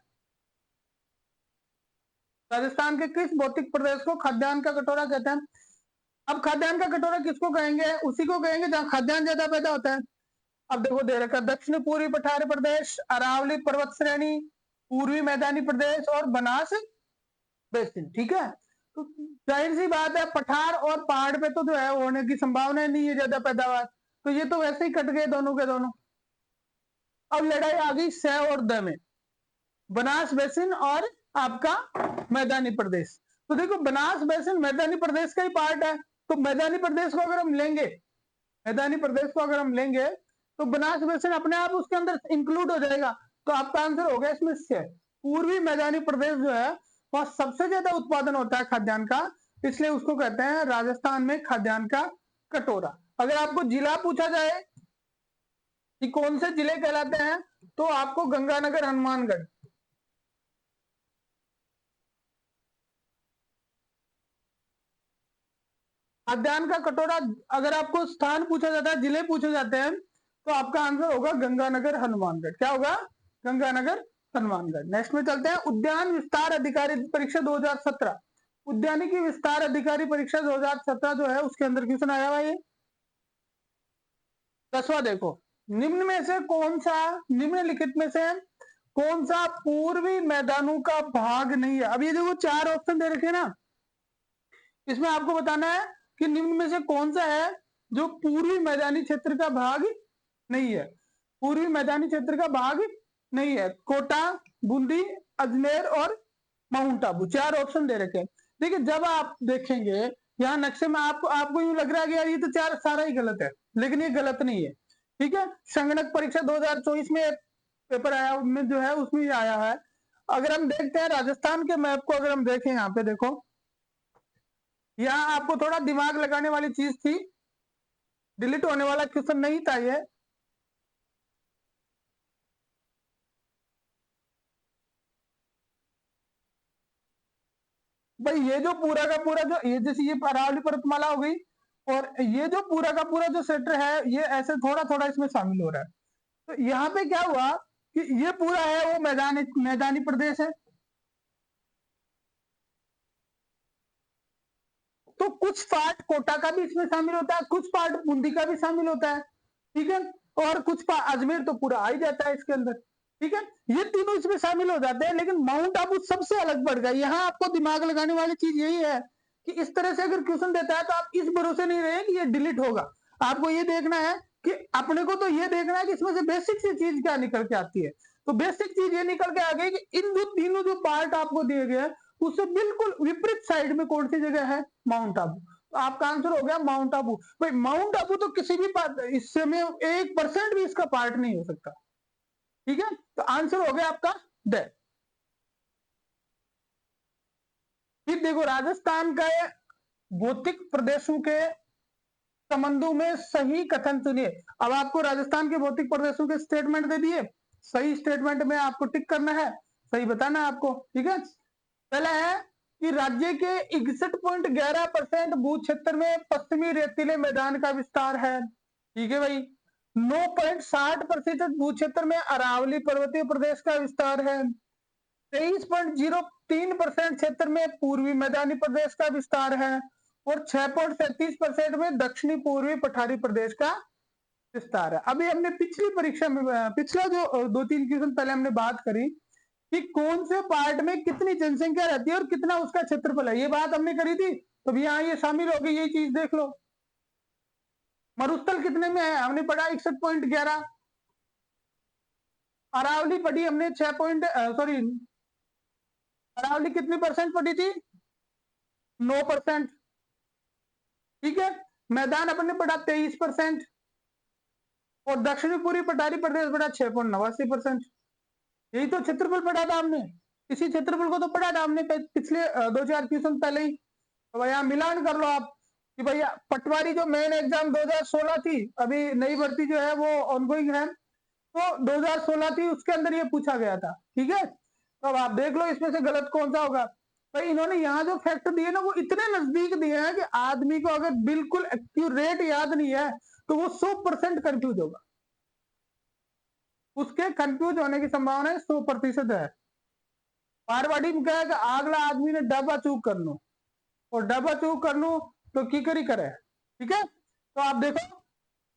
राजस्थान के किस भौतिक प्रदेश को खाद्यान्न का कटोरा कहते हैं? अब खाद्यान्न का कटोरा किसको कहेंगे, उसी को कहेंगे जहां खाद्यान्न ज्यादा पैदा होता है। अब देखो दे रखा, दक्षिण पूर्वी पठारी प्रदेश, अरावली पर्वत श्रेणी, पूर्वी मैदानी प्रदेश और बनास बेसिन, ठीक है। तो जाहिर सी बात है पठार और पहाड़ पे तो जो है होने की संभावना नहीं है ज्यादा पैदावार, तो ये तो वैसे ही कट गए दोनों के दोनों। अब लड़ाई आ गई स और द में, बनास बेसिन और आपका मैदानी प्रदेश। तो देखो बनास बेसिन मैदानी प्रदेश का ही पार्ट है, तो मैदानी प्रदेश को अगर हम लेंगे, मैदानी प्रदेश को अगर हम लेंगे तो बनास बेसिन अपने आप उसके अंदर इंक्लूड हो जाएगा। तो आपका आंसर हो गया इसमें से। पूर्वी मैदानी प्रदेश जो है वहां सबसे ज्यादा उत्पादन होता है खाद्यान्न का, इसलिए उसको कहते हैं राजस्थान में खाद्यान्न का कटोरा। अगर आपको जिला पूछा जाए कि कौन से जिले कहलाते हैं, तो आपको गंगानगर, हनुमानगढ़। खाद्यान्न का कटोरा, अगर आपको स्थान पूछा जाता है, जिले पूछे जाते हैं, तो आपका आंसर होगा गंगानगर, हनुमानगढ़। क्या होगा, गंगानगर, हनुमानगढ़। नेक्स्ट में चलते हैं, उद्यान विस्तार अधिकारी परीक्षा 2017, उद्यानिकी विस्तार अधिकारी परीक्षा 2017 जो है उसके अंदर क्वेश्चन आया हुआ ये 10वां। देखो निम्न में से कौन सा, निम्नलिखित में से कौन सा पूर्वी मैदानों का भाग नहीं है। अब ये देखो 4 ऑप्शन दे रखे हैं ना, इसमें आपको बताना है कि निम्न में से कौन सा है जो पूर्वी मैदानी क्षेत्र का भाग नहीं है। पूर्वी मैदानी क्षेत्र का भाग नहीं है, कोटा, बूंदी, अजमेर और माउंट आबू, 4 ऑप्शन दे रखे हैं। देखिए जब आप देखेंगे यहाँ नक्शे में आपको यूं लग रहा है कि यार ये तो 4 सारा ही गलत है, लेकिन ये गलत नहीं है, ठीक है। संगणक परीक्षा 2024 में पेपर आया में जो है उसमें ये आया है। अगर हम देखते हैं राजस्थान के मैप को, अगर हम देखें यहाँ पे देखो, यहाँ आपको थोड़ा दिमाग लगाने वाली चीज थी, डिलीट होने वाला क्वेश्चन नहीं था ये। भाई ये जो पूरा का पूरा जो ये जैसे ये अरावली पर्वतमाला हो गई, और ये जो पूरा का पूरा जो सेक्टर है ये ऐसे थोड़ा थोड़ा इसमें शामिल हो रहा है। तो यहाँ पे क्या हुआ कि ये पूरा है वो मैदानी प्रदेश है, तो कुछ पार्ट कोटा का भी इसमें शामिल होता है, कुछ पार्ट बूंदी का भी शामिल होता है, ठीक है। और कुछ अजमेर तो पूरा आ ही जाता है इसके अंदर, ठीक है। ये तीनों इसमें शामिल हो जाते हैं, लेकिन माउंट आबू सबसे अलग पड़ गया। यहाँ आपको दिमाग लगाने वाली चीज यही है कि इस तरह से अगर क्वेश्चन देता है तो आप इस भरोसे नहीं रहे कि ये डिलीट होगा। आपको ये देखना है कि अपने को तो ये देखना है कि इसमें से बेसिक सी चीज क्या निकल के आती है। तो बेसिक चीज ये निकल के आ गई कि इन जो तीनों जो पार्ट आपको दिए गए उससे बिल्कुल विपरीत साइड में कौन सी जगह है? माउंट आबू। तो आपका आंसर हो गया माउंट आबू। भाई माउंट आबू तो किसी भी पार्ट, इसमें 1% भी इसका पार्ट नहीं हो सकता। ठीक है, तो आंसर हो गया आपका दैट। फिर देखो राजस्थान का भौतिक प्रदेशों के संबंधों में सही कथन चुनिए। अब आपको राजस्थान के भौतिक प्रदेशों के स्टेटमेंट दे दिए, सही स्टेटमेंट में आपको टिक करना है, सही बताना है आपको। ठीक है, पहला है कि राज्य के 61.11% भू क्षेत्र में पश्चिमी रेतीले मैदान का विस्तार है। ठीक है भाई। 9.60% भू क्षेत्र में अरावली पर्वतीय प्रदेश का विस्तार है। 23.03% क्षेत्र में पूर्वी मैदानी प्रदेश का विस्तार है और 6.37% में दक्षिणी पूर्वी पठारी प्रदेश का विस्तार है। अभी हमने पिछली परीक्षा में, पिछला जो 2-3 क्वेश्चन पहले हमने बात करी कि कौन से पार्ट में कितनी जनसंख्या रहती है और कितना उसका क्षेत्रफल है, ये बात हमने करी थी। तो यहाँ ये शामिल हो गई, ये चीज देख लो। मरुस्थल कितने में है? हमने पढ़ा 61.11। अरावली पढ़ी हमने 6 अरावली कितनी परसेंट पढ़ी थी? 9%। ठीक है, मैदान अपन ने पढ़ा 23% और दक्षिणी पूर्वी पठारी प्रदेश पढ़ा 6.89%। यही तो क्षेत्रफल पढ़ा था हमने, इसी क्षेत्रफल को तो पढ़ा था हमने पिछले 2-4 क्वेश्चन पहले ही। तो भैया मिलान कर लो आप कि भैया पटवारी जो मेन एग्जाम 2016 थी, अभी नई भर्ती जो है वो ऑनगोइंग है, तो 2016 थी, उसके अंदर ये पूछा गया था। ठीक है, तो अब आप देख लो इसमें से गलत कौन सा होगा। भाई इन्होंने यहाँ जो फैक्ट दिए ना वो इतने नजदीक दिए हैं कि आदमी को अगर बिल्कुल एक्यूरेट याद नहीं है तो वो 100% कंफ्यूज होगा, उसके कंफ्यूज होने की संभावना 100% है। मारवाड़ी में कहा कि अगला आदमी ने डब्बा चूक कर लो और डब्बा चूक कर लो तो की करी करे। ठीक है, तो आप देखो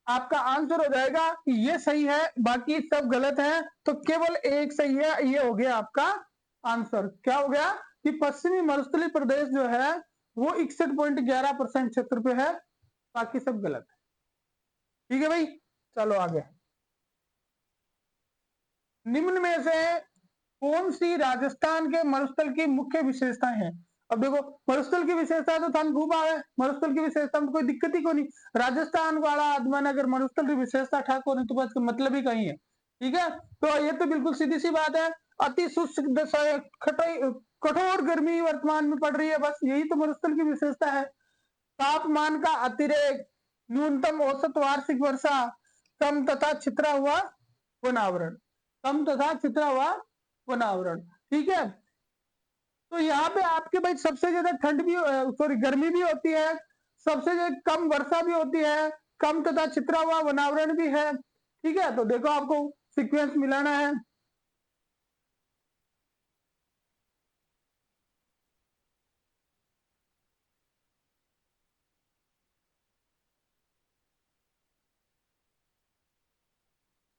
आपका आंसर हो जाएगा कि ये सही है, बाकी सब गलत है, तो केवल एक सही है। ये हो गया आपका आंसर। क्या हो गया कि पश्चिमी मरुस्थलीय प्रदेश जो है वो 61.11% क्षेत्र पे है, बाकी सब गलत है। ठीक है भाई, चलो आगे। निम्न में से कौन सी राजस्थान के मरुस्थल की मुख्य विशेषताएं हैं? अब देखो मरुस्थल की विशेषता तो थान खूब आवे, मरुस्थल की विशेषता में कोई दिक्कत ही को नहीं। राजस्थान वाला आदमी अगर मरुस्थल की विशेषता ठाक हो नहीं तो बस मतलब ही कहीं है। ठीक है, तो ये तो बिल्कुल सीधी सी बात है। अति शुष्क दशा, कठोर गर्मी वर्तमान में पड़ रही है, बस यही तो मरुस्थल की विशेषता है। तापमान का अतिरेक, न्यूनतम औसत वार्षिक वर्षा, कम तथा छितरा हुआ वनावरण, कम तथा छितरा हुआ वनावरण। ठीक है, तो यहाँ पे आपके भाई सबसे ज्यादा ठंड भी, सॉरी गर्मी भी होती है, सबसे ज्यादा कम वर्षा भी होती है, कम तथा छितरा हुआ वनावरण भी है। ठीक है, तो देखो आपको सीक्वेंस मिलाना है।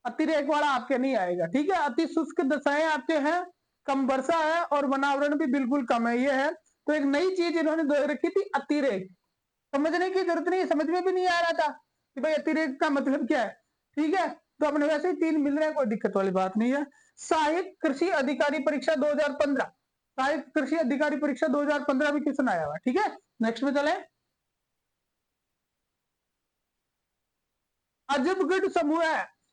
अतिरेक वाला आपके नहीं आएगा। ठीक है, अति शुष्क दशाएं आपके हैं, कम वर्षा है और वनावरण भी बिल्कुल कम है, ये है। तो एक नई चीज इन्होंने दे रखी थी, अतिरेक। समझने की जरूरत नहीं, समझ में भी नहीं आ रहा था कि भाई अतिरेक का मतलब क्या है। ठीक है, तो अपने वैसे ही 3 मिल रहे हैं, कोई दिक्कत वाली बात नहीं है। सहायक कृषि अधिकारी परीक्षा 2015, सहायक कृषि अधिकारी परीक्षा 2015 में क्वेश्चन आया हुआ। ठीक है, नेक्स्ट में चले। अजबगढ़ समूह,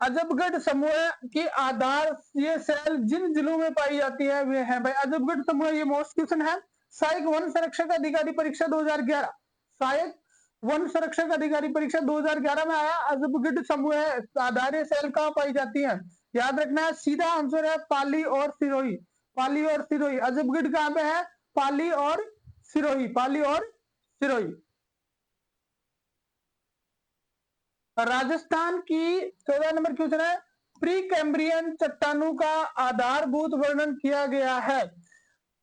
अजबगढ़ समूह की आधार ये सेल जिन जिलों में पाई जाती है वे है भाई अजबगढ़ समूह, ये मोस्ट क्वेश्चन है। सहायक वन संरक्षक अधिकारी परीक्षा 2011, सहायक वन संरक्षक अधिकारी परीक्षा 2011 में आया। अजबगढ़ समूह आधार सेल कहाँ पाई जाती है? याद रखना है, सीधा आंसर है पाली और सिरोही। पाली और सिरोही। अजबगढ़ कहाँ पे है? पाली और सिरोही, पाली और सिरोही। राजस्थान की 14 नंबर क्वेश्चन है, प्री कैम्ब्रियन चट्टानों का आधारभूत वर्णन किया गया है।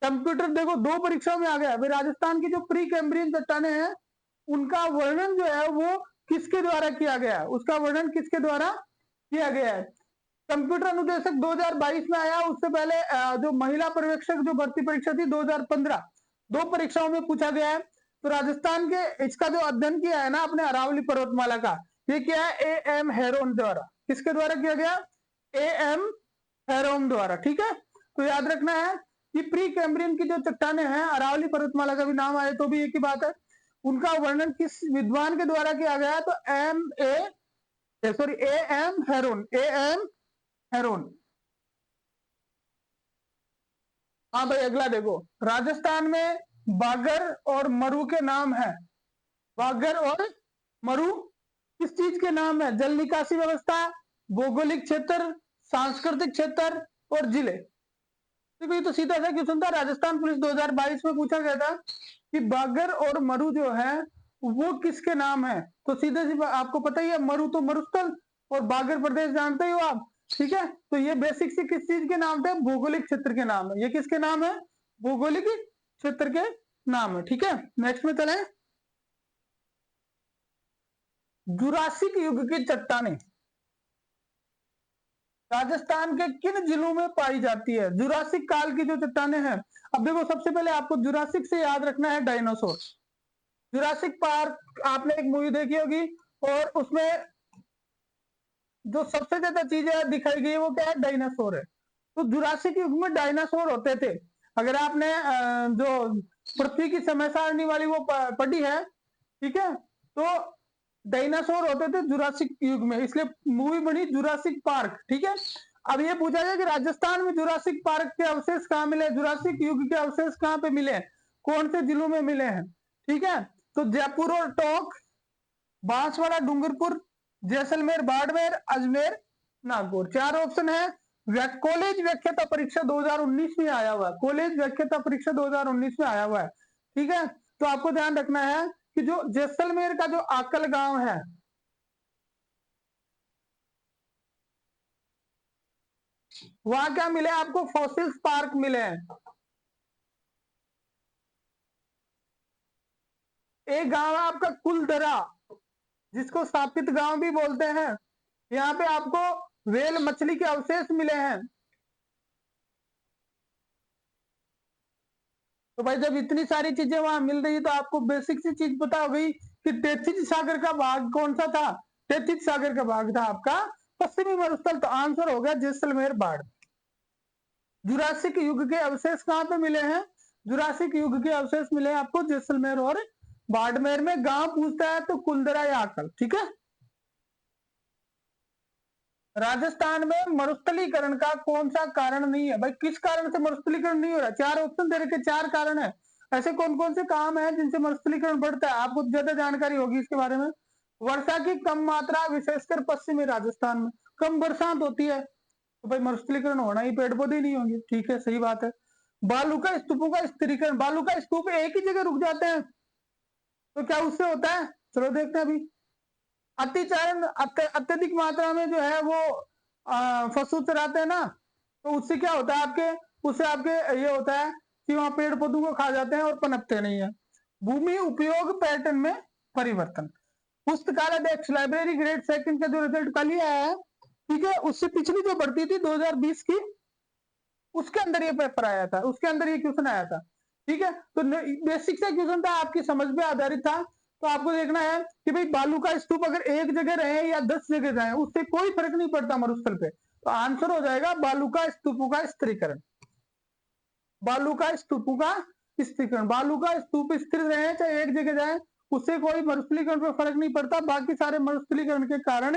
कंप्यूटर देखो 2 परीक्षाओं में आ गया है। राजस्थान की जो प्री कैम्ब्रियन चट्टाने हैं उनका वर्णन जो है वो किसके द्वारा किया गया है? उसका वर्णन किसके द्वारा किया गया है? कंप्यूटर अनुदेशक 2022 में आया, उससे पहले जो महिला पर्यवेक्षक जो भर्ती परीक्षा थी 2015, 2 परीक्षाओं में पूछा गया है। तो राजस्थान के इसका जो अध्ययन किया है ना अपने अरावली पर्वतमाला का, ये किया है ए एम हेरोन द्वारा। किसके द्वारा किया गया? ए एम हेरोन द्वारा। ठीक है, तो याद रखना है कि प्री कैम्ब्रियन की जो चट्टाने हैं, अरावली पर्वतमाला का भी नाम आए तो भी एक ही बात है, उनका वर्णन किस विद्वान के द्वारा किया गया है? तो ए एम हेरोन। हाँ भाई, अगला देखो, राजस्थान में बागर और मरु के नाम है। बागर और मरु किस चीज के नाम है? जल निकासी व्यवस्था, भौगोलिक क्षेत्र, सांस्कृतिक क्षेत्र और जिले। देखो ये तो सीधा सा क्वेश्चन था, राजस्थान पुलिस 2022 में पूछा गया था कि बागर और मरु जो है वो किसके नाम है। तो सीधे सी आपको पता ही है, मरु तो मरुस्थल और बागर प्रदेश जानते ही हो आप, ठीक है। तो ये बेसिक से किस चीज के नाम थे? भौगोलिक क्षेत्र के नाम है। ये किसके नाम है? भौगोलिक क्षेत्र के नाम है, ठीक है। नेक्स्ट में चले, जुरासिक युग की चट्टाने राजस्थान के किन जिलों में पाई जाती है? जुरासिक काल की जो चट्टाने हैं, अब देखो सबसे पहले आपको जुरासिक से याद रखना है डायनासोर। जुरासिक पार्क आपने एक मूवी देखी होगी, और उसमें जो सबसे ज्यादा चीजें दिखाई गई है वो क्या है? डायनासोर है। तो जुरासिक युग में डायनासोर होते थे। अगर आपने जो पृथ्वी की समय सारणी वाली वो पढ़ी है, ठीक है, तो डायनासोर होते थे जुरासिक युग में, इसलिए मूवी बनी जुरासिक पार्क, ठीक है। अब ये पूछा जाए कि राजस्थान में जुरासिक पार्क के अवशेष कहाँ मिले, जुरासिक युग के अवशेष कहाँ पे मिले, कौन से जिलों में मिले हैं, ठीक है। तो जयपुर और टोंक, बांसवाड़ा डूंगरपुर, जैसलमेर बाड़मेर, अजमेर नागौर। 4 ऑप्शन है। कॉलेज व्याख्याता परीक्षा 2019 में आया हुआ है, कॉलेज व्याख्याता परीक्षा 2019 में आया हुआ है, ठीक है। तो आपको ध्यान रखना है कि जो जैसलमेर का जो आकल गांव है, वहां क्या मिले आपको? फॉसिल्स पार्क मिले हैं। एक गांव है आपका कुलधरा, जिसको स्थापित गांव भी बोलते हैं, यहाँ पे आपको वेल मछली के अवशेष मिले हैं। तो भाई जब इतनी सारी चीजें वहां मिल रही है तो आपको बेसिक सी चीज पता हो गई कि तेथिस सागर का भाग कौन सा था? तेथिस सागर का भाग था आपका पश्चिमी मरुस्थल। तो आंसर हो गया जैसलमेर बाढ़। जुरासिक युग के अवशेष कहां पे मिले हैं? जुरासिक युग के अवशेष मिले हैं आपको जैसलमेर और बाड़मेर में। गांव पूछता है तो कुलदरा या आकल, ठीक है। राजस्थान में मरुस्थलीकरण का कौन सा कारण नहीं है? भाई किस कारण से मरुस्थलीकरण नहीं हो रहा? 4 ऑप्शन दे रखे, 4 कारण है। ऐसे कौन कौन से काम है जिनसे मरुस्थलीकरण बढ़ता है? आपको ज्यादा जानकारी होगी इसके बारे में। वर्षा की कम मात्रा, विशेषकर पश्चिमी राजस्थान में कम बरसात होती है, तो भाई मरुस्थलीकरण होना ही, पेड़ पौधे नहीं होंगे, ठीक है, सही बात है। बालू का स्तूपों का स्थिरीकरण, बालू का स्तूप एक ही जगह रुक जाते हैं, तो क्या उससे होता है? चलो देखते हैं अभी। अतिचारण, अत्यधिक मात्रा में जो है वो पशु चराते हैं ना, तो उससे क्या होता है आपके? उससे आपके ये होता है कि वहां पेड़ पौधों को खा जाते हैं और पनपते नहीं है। भूमि उपयोग पैटर्न में परिवर्तन। पुस्तकालय डेस्क, लाइब्रेरी ग्रेड सेकंड का जो रिजल्ट कल ही आया है, ठीक है, उससे पिछली जो बढ़ती थी 2020 की, उसके अंदर ये पेपर आया था, उसके अंदर ये क्वेश्चन आया था, ठीक है। तो बेसिक सा क्वेश्चन था, आपकी समझ पे आधारित था। तो आपको देखना है कि भाई बालू का स्तूप अगर एक जगह रहे या 10 जगह रहे, उससे कोई फर्क नहीं पड़ता मरुस्थल पे। तो आंसर हो जाएगा बालू का स्तूपों का स्थिरीकरण। बालू का स्तूपों का स्थिरीकरण, बालू का स्तूप स्थिर रहे चाहे एक जगह जाए, उससे कोई मरुस्थलीकरण पे फर्क नहीं पड़ता, बाकी सारे मरुस्थलीकरण के कारण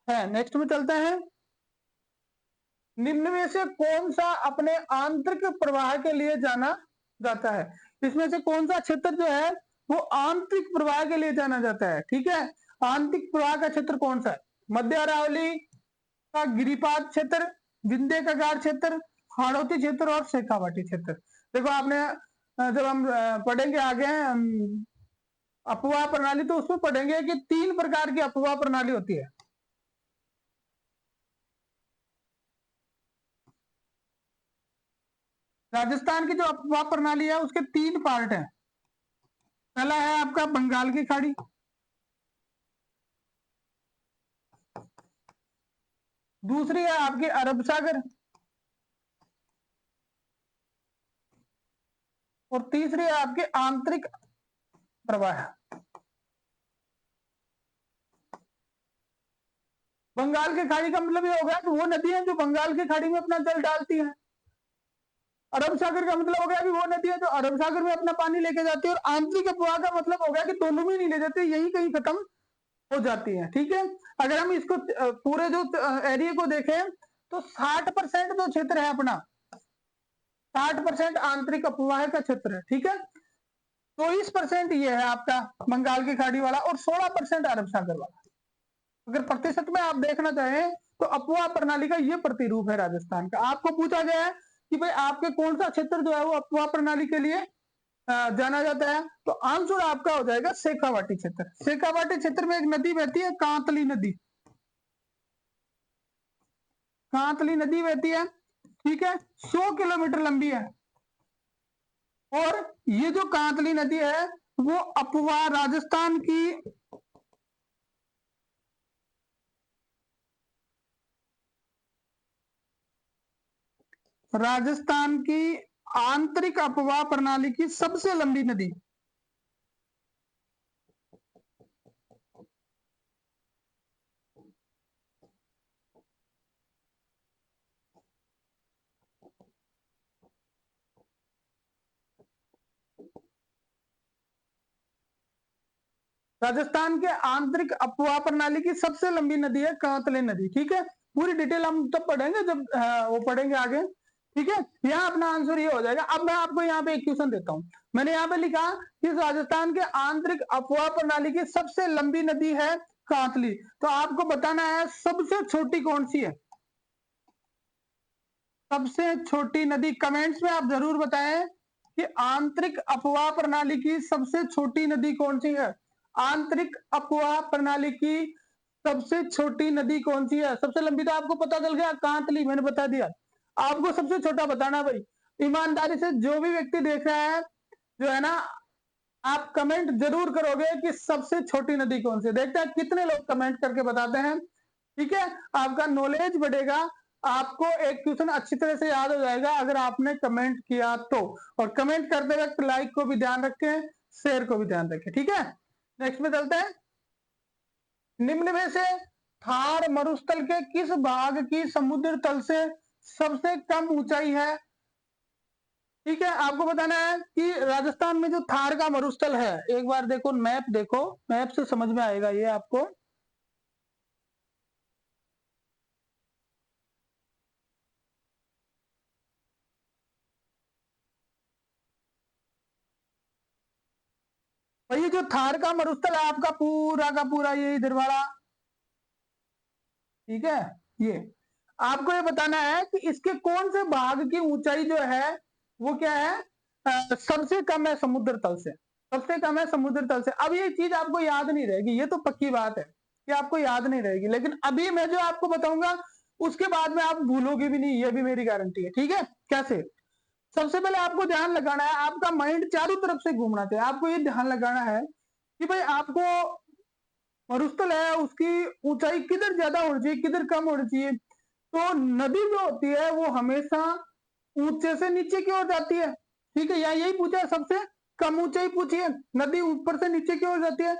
है। नेक्स्ट में चलते हैं। निम्न में से कौन सा अपने आंतरिक प्रवाह के लिए जाना जाता है? इसमें से कौन सा क्षेत्र जो है वो आंतरिक प्रवाह के लिए जाना जाता है, ठीक है। आंतरिक प्रवाह का क्षेत्र कौन सा है? मध्य अरावली का गिरिपाद क्षेत्र, विंध्य का गाढ़ क्षेत्र, हाड़ौती क्षेत्र और शेखावाटी क्षेत्र। देखो आपने जब हम पढ़ेंगे आगे अपवाह प्रणाली, तो उसमें पढ़ेंगे कि 3 प्रकार की अपवाह प्रणाली होती है। राजस्थान की जो अपवाह प्रणाली है उसके 3 पार्ट हैं। पहला है आपका बंगाल की खाड़ी, दूसरी है आपकी अरब सागर, और तीसरी है आपके आंतरिक प्रवाह। बंगाल की खाड़ी का मतलब ये होगा कि वो नदियां जो बंगाल की खाड़ी में अपना जल डालती हैं, अरब सागर का मतलब हो गया कि वो नदी है जो अरब सागर में अपना पानी लेके जाती है, और आंतरिक अपवाह का मतलब हो गया कि दोनों में नहीं ले जाते, यही कहीं खत्म हो जाती है। ठीक है, अगर हम इसको पूरे जो एरिया को देखें तो 60% जो क्षेत्र है अपना, 60% आंतरिक अपवाह का क्षेत्र है। ठीक है, 24% ये है आपका बंगाल की खाड़ी वाला, और 16% अरब सागर वाला। अगर प्रतिशत में आप देखना चाहें तो अपवाह प्रणाली का ये प्रतिरूप है राजस्थान का। आपको पूछा गया है कि भाई आपके कौन सा क्षेत्र जो है वो अपवाह प्रणाली के लिए जाना जाता है, तो आंसर आपका हो जाएगा शेखावाटी क्षेत्र। शेखावाटी क्षेत्र में एक नदी बहती है, कांतली नदी। कांतली नदी बहती है, ठीक है, 100 किलोमीटर लंबी है, और ये जो कांतली नदी है वो अपवाह राजस्थान की आंतरिक अपवाह प्रणाली की सबसे लंबी नदी। राजस्थान के आंतरिक अपवाह प्रणाली की सबसे लंबी नदी है कांतले नदी। ठीक है, पूरी डिटेल हम तब पढ़ेंगे जब वो पढ़ेंगे आगे। ठीक है, यहाँ अपना आंसर ये हो जाएगा। अब मैं आपको यहाँ पे एक क्वेश्चन देता हूं, मैंने यहाँ पे लिखा कि राजस्थान के आंतरिक अपवाह प्रणाली की सबसे लंबी नदी है कांतली, तो आपको बताना है सबसे छोटी कौन सी है। सबसे छोटी नदी कमेंट्स में आप जरूर बताएं कि आंतरिक अपवाह प्रणाली की सबसे छोटी नदी कौन सी है। आंतरिक अपवाह प्रणाली की सबसे छोटी नदी कौन सी है। सबसे लंबी तो आपको पता चल गया, कांतली, मैंने बता दिया। आपको सबसे छोटा बताना भाई। ईमानदारी से जो भी व्यक्ति देख रहा है जो है ना, आप कमेंट जरूर करोगे कि सबसे छोटी नदी कौन सी है। देखते हैं कितने लोग कमेंट करके बताते हैं। ठीक है, आपका नॉलेज बढ़ेगा, आपको एक क्वेश्चन अच्छी तरह से याद हो जाएगा अगर आपने कमेंट किया तो। और कमेंट करते वक्त लाइक को भी ध्यान रखें, शेयर को भी ध्यान रखें। ठीक है, नेक्स्ट में चलते हैं। निम्न में से थार मरुस्थल के किस भाग की समुद्र तल से सबसे कम ऊंचाई है। ठीक है, आपको बताना है कि राजस्थान में जो थार का मरुस्थल है, एक बार देखो मैप, देखो मैप से समझ में आएगा ये आपको। और ये जो थार का मरुस्थल है आपका पूरा का पूरा ये इधर वाला, ठीक है, ये आपको ये बताना है कि इसके कौन से भाग की ऊंचाई जो है वो क्या है, सबसे कम है समुद्र तल से, सबसे कम है समुद्र तल से। अब ये चीज आपको याद नहीं रहेगी, ये तो पक्की बात है कि आपको याद नहीं रहेगी, लेकिन अभी मैं जो आपको बताऊंगा उसके बाद में आप भूलोगे भी नहीं, ये भी मेरी गारंटी है। ठीक है, कैसे, सबसे पहले आपको ध्यान लगाना है, आपका माइंड चारों तरफ से घूमना चाहिए। आपको ये ध्यान लगाना है कि भाई आपको मरुस्थल है उसकी ऊंचाई किधर ज्यादा होनी चाहिए, किधर कम होनी चाहिए। तो नदी जो होती है वो हमेशा ऊंचे से नीचे की ओर जाती है। ठीक है, यहाँ यही पूछा है, सबसे कम ऊंचाई पूछी है, नदी ऊपर से नीचे की ओर जाती है।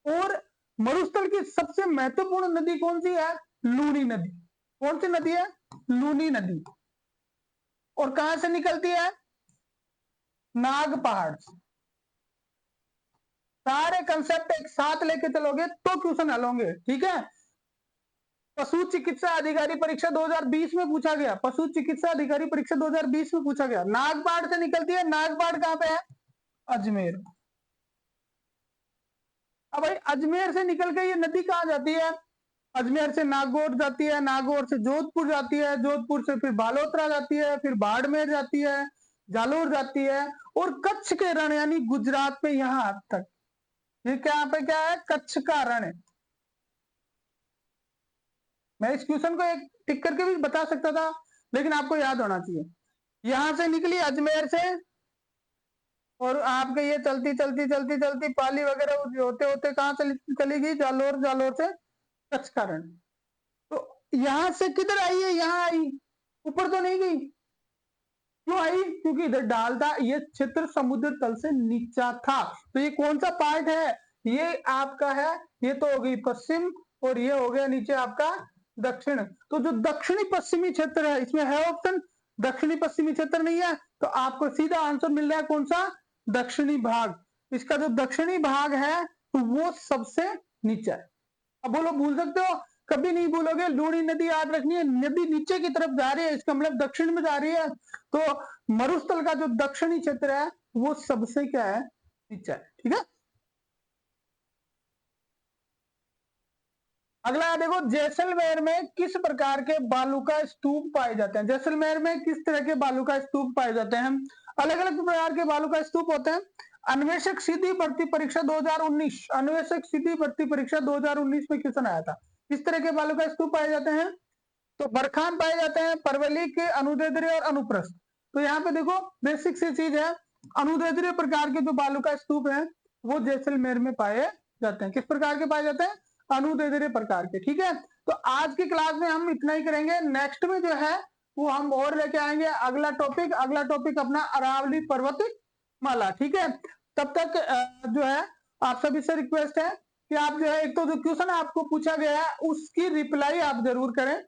और मरुस्थल की सबसे महत्वपूर्ण नदी कौन सी है, लूनी नदी। कौन सी नदी है, लूनी नदी। और कहां से निकलती है, नाग पहाड़ से। सारे कंसेप्ट एक साथ लेके चलोगे तो क्वेश्चन हल होंगे। ठीक है, पशु चिकित्सा अधिकारी परीक्षा 2020 में पूछा गया, पशु चिकित्सा अधिकारी परीक्षा 2020 में पूछा गया, नागपाड़ से निकलती है। नागपाड़ कहां पे है, अजमेर। अब भाई अजमेर से निकल के ये नदी कहां जाती है, अजमेर से नागौर जाती है, नागौर से जोधपुर जाती है, जोधपुर से फिर बालोतरा जाती है, फिर बाड़मेर जाती है, जालोर जाती है, और कच्छ के रण यानी गुजरात में यहां तक। ये क्या पे क्या है, कच्छ का रण है। मैं इस क्वेश्चन को एक टिक करके भी बता सकता था, लेकिन आपको याद होना चाहिए। यहां से निकली अजमेर से, और आपके ये चलती चलती चलती चलती पाली वगैरह होते होते कहां चली गई, जालोर, जालोर से कच्छ का रण। तो यहां से किधर आई है, यहाँ आई, ऊपर तो नहीं गई। क्यों आई, क्योंकि इधर डाल था, ये क्षेत्र समुद्र तल से नीचा था। तो ये कौन सा पार्ट है, ये आपका है, ये तो हो गई पश्चिम, और ये हो गया नीचे आपका दक्षिण। तो जो दक्षिणी पश्चिमी क्षेत्र है इसमें है ऑप्शन दक्षिणी पश्चिमी क्षेत्र नहीं है, तो आपको सीधा आंसर मिल रहा है कौन सा, दक्षिणी भाग। इसका जो दक्षिणी भाग है तो वो सबसे नीचे है। अब बोलो भूल सकते हो, कभी नहीं भूलोगे। लूणी नदी याद रखनी है, नदी नीचे की तरफ जा रही है, इसका मतलब दक्षिण में जा रही है, तो मरुस्थल का जो दक्षिणी क्षेत्र है वो सबसे क्या है, नीचे है। ठीक है, अगला देखो, जैसलमेर में किस प्रकार के बालू का स्तूप पाए जाते हैं। जैसलमेर में किस तरह के बालू का स्तूप पाए जाते हैं, अलग अलग प्रकार के बालू का स्तूप होते हैं। अन्वेषक सीधी भर्ती परीक्षा 2019, अन्वेषक सीधी भर्ती परीक्षा 2019 में क्वेश्चन आया था, किस तरह के बालू का स्तूप पाए जाते हैं, तो बरखान पाए जाते हैं, परवलिक, अनुदैर्ध्य और अनुप्रस्थ। तो यहाँ पे देखो बेसिक सी चीज है, अनुदैर्ध्य प्रकार के जो बालू का स्तूप है वो जैसलमेर में पाए जाते हैं। किस प्रकार के पाए जाते हैं, अनुदैर्ध्य प्रकार के। ठीक है, तो आज की क्लास में हम इतना ही करेंगे। नेक्स्ट में जो है वो हम और लेके आएंगे अगला टॉपिक अपना अरावली पर्वत माला। ठीक है, तब तक जो है आप सभी से रिक्वेस्ट है कि आप जो है एक तो जो क्वेश्चन आपको पूछा गया है उसकी रिप्लाई आप जरूर करें,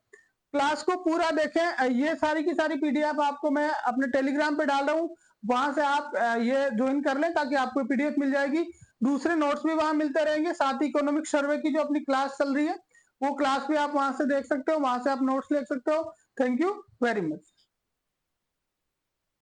क्लास को पूरा देखें। ये सारी की सारी पीडीएफ आपको मैं अपने टेलीग्राम पे डाल रहा हूँ, वहां से आप ये ज्वाइन कर लें ताकि आपको पीडीएफ मिल जाएगी। दूसरे नोट्स भी वहां मिलते रहेंगे, साथ ही इकोनॉमिक सर्वे की जो अपनी क्लास चल रही है वो क्लास भी आप वहां से देख सकते हो, वहां से आप नोट्स ले सकते हो। Thank you very much.